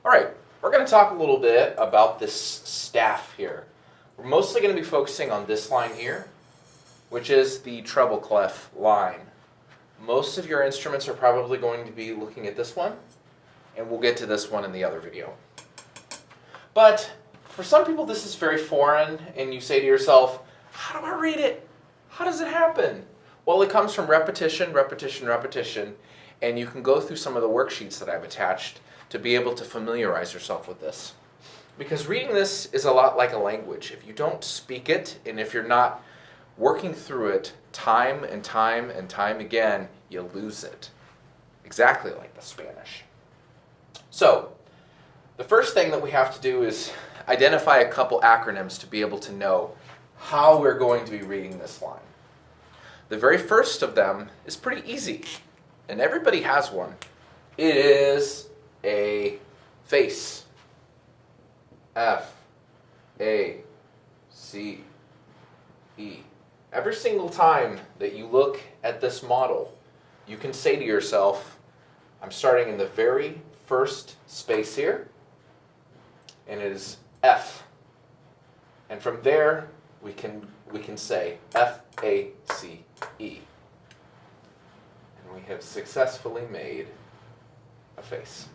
All right, we're going to talk a little bit about this staff here. We're mostly going to be focusing on this line here, which is the treble clef line. Most of your instruments are probably going to be looking at this one, and we'll get to this one in the other video. But for some people this is very foreign, and you say to yourself, how do I read it? How does it happen? Well, it comes from repetition, repetition, repetition, and you can go through some of the worksheets that I've attached to be able to familiarize yourself with this. Because reading this is a lot like a language. If you don't speak it, and if you're not working through it time and time and time again, you lose it. Exactly like the Spanish. So, the first thing that we have to do is identify a couple acronyms to be able to know how we're going to be reading this line. The very first of them is pretty easy, and everybody has one. It is a face. F-A-C-E. Every single time that you look at this model, you can say to yourself, I'm starting in the very first space here, and it is F. And from there, we can say F-A-C-E. And we have successfully made a face.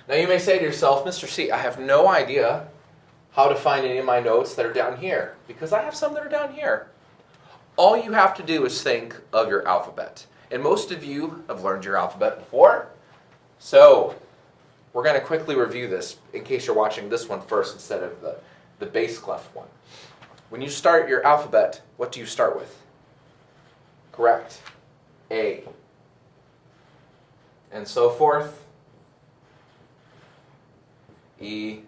Now you may say to yourself, Mr. C, I have no idea how to find any of my notes that are down here, because I have some that are down here. All you have to do is think of your alphabet. And most of you have learned your alphabet before. So we're going to quickly review this in case you're watching this one first instead of the bass clef one. When you start your alphabet, what do you start with? Correct. A. And so forth. E,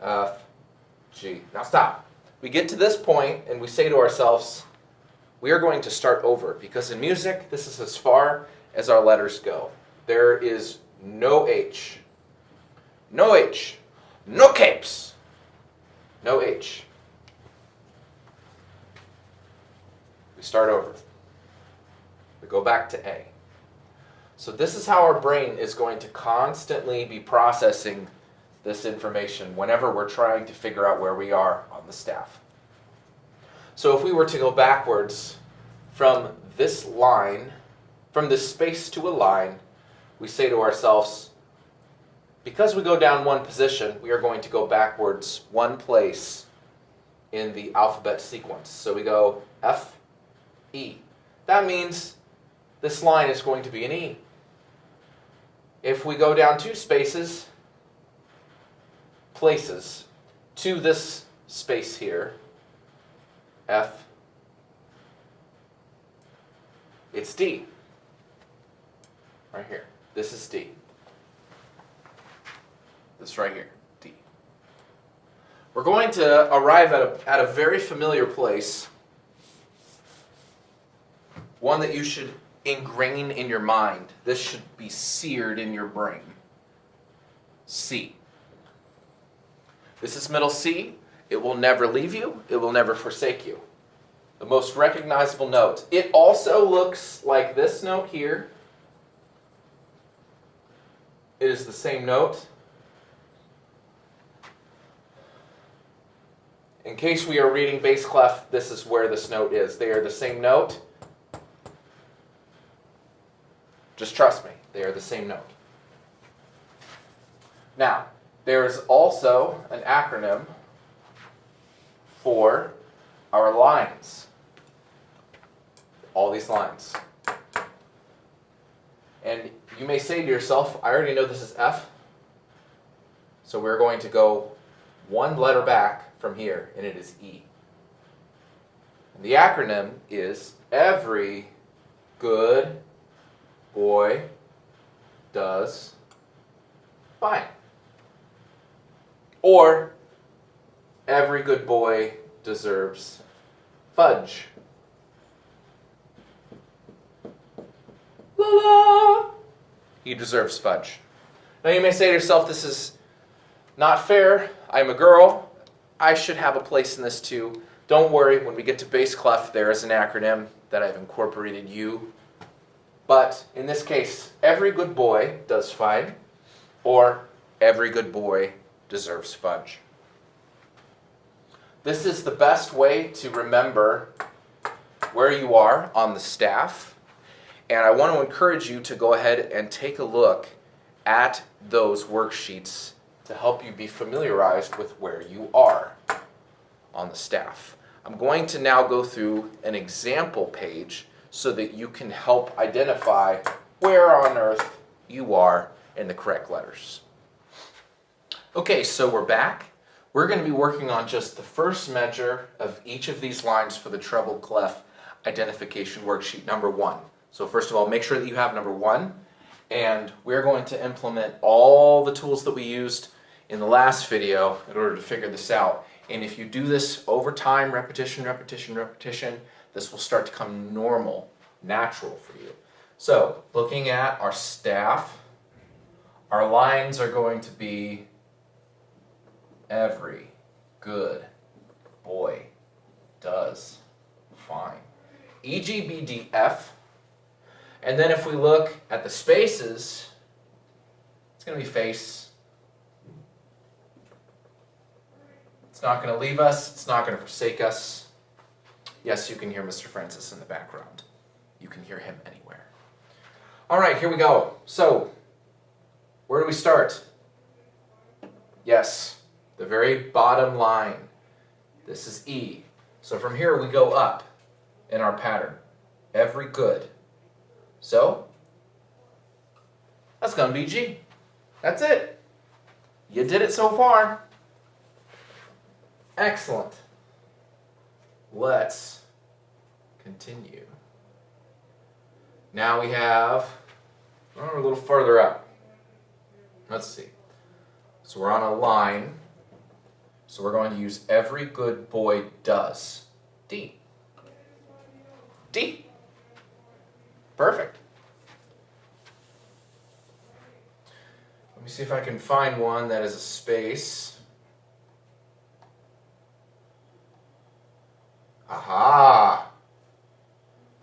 F, G. Now stop. We get to this point and we say to ourselves, we are going to start over, because in music, this is as far as our letters go. There is no H. No H. No capes. No H. We start over. We go back to A. So this is how our brain is going to constantly be processing this information whenever we're trying to figure out where we are on the staff. So if we were to go backwards from this line, from this space to a line, we say to ourselves, because we go down one position, we are going to go backwards one place in the alphabet sequence. So we go F, E. That means this line is going to be an E. If we go down two spaces, places, to this space here, F, it's D. Right here. This is D. This right here, D. We're going to arrive at a very familiar place, one that you should ingrain in your mind. This should be seared in your brain. C. This is middle C. It will never leave you. It will never forsake you. The most recognizable note. It also looks like this note here. It is the same note. In case we are reading bass clef, this is where this note is. They are the same note. Just trust me, they are the same note. Now, there's also an acronym for our lines. All these lines. And you may say to yourself, I already know this is F, so we're going to go one letter back from here, and it is E. And the acronym is every good boy does fine. Or every good boy deserves fudge. La la! He deserves fudge. Now you may say to yourself, this is not fair. I'm a girl. I should have a place in this too. Don't worry, when we get to bass clef, there is an acronym that I've incorporated you. But in this case, every good boy does fine, or every good boy deserves fudge. This is the best way to remember where you are on the staff. And I want to encourage you to go ahead and take a look at those worksheets to help you be familiarized with where you are on the staff. I'm going to now go through an example page so that you can help identify where on earth you are in the correct letters. Okay, so we're back. We're going to be working on just the first measure of each of these lines for the treble clef identification worksheet, number 1. So first of all, make sure that you have number 1, and we're going to implement all the tools that we used in the last video in order to figure this out. And if you do this over time, repetition, repetition, repetition, this will start to come normal, natural for you. So looking at our staff, our lines are going to be every good boy does fine. E, G, B, D, F. And then if we look at the spaces, it's going to be face. It's not going to leave us. It's not going to forsake us. Yes, you can hear Mr. Francis in the background. You can hear him anywhere. All right, here we go. So, where do we start? Yes, the very bottom line. This is E. So from here we go up in our pattern. Every good. So, that's going to be G. That's it. You did it so far. Excellent. Let's continue. Now we have, we're a little further up. Let's see. So we're on a line. So we're going to use every good boy does. D. D. Perfect. Let me see if I can find one that is a space. Aha!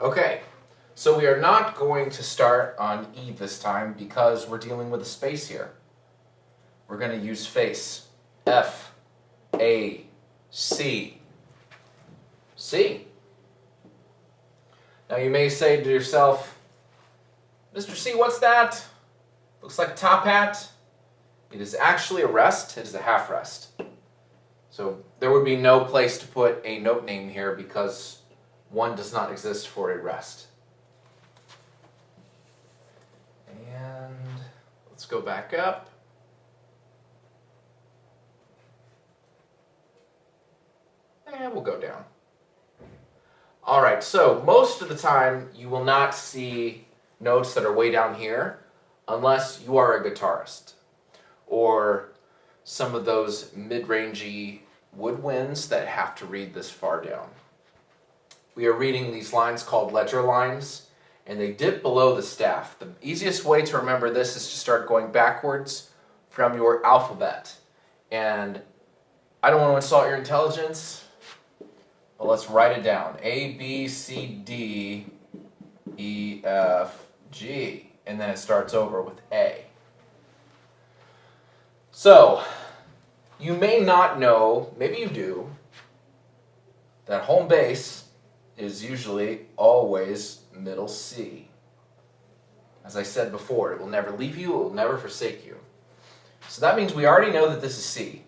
Okay, so we are not going to start on E this time because we're dealing with a space here. We're going to use face. F, A, C. C. Now you may say to yourself, Mr. C, what's that? Looks like a top hat. It is actually a rest. It is a half rest. So there would be no place to put a note name here because one does not exist for a rest. And let's go back up. And we'll go down. All right, so most of the time you will not see notes that are way down here unless you are a guitarist or some of those mid-rangey woodwinds that have to read this far down. We are reading these lines called ledger lines, and they dip below the staff. The easiest way to remember this is to start going backwards from your alphabet. And I don't want to insult your intelligence, but let's write it down. A, B, C, D, E, F, G. And then it starts over with A. So, you may not know, maybe you do, that home base is usually always middle C. As I said before, it will never leave you, it will never forsake you. So that means we already know that this is C.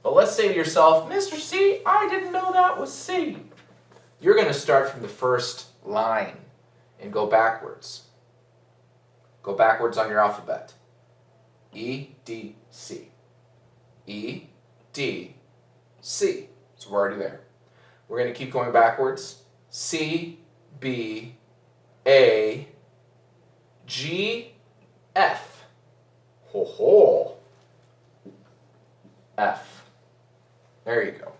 But let's say to yourself, Mr. C, I didn't know that was C. You're going to start from the first line and go backwards. Go backwards on your alphabet. E, D, C. E, D, C. So we're already there. We're going to keep going backwards. C, B, A, G, F. Ho ho. F. There you go.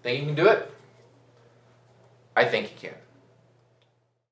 Think you can do it? I think you can.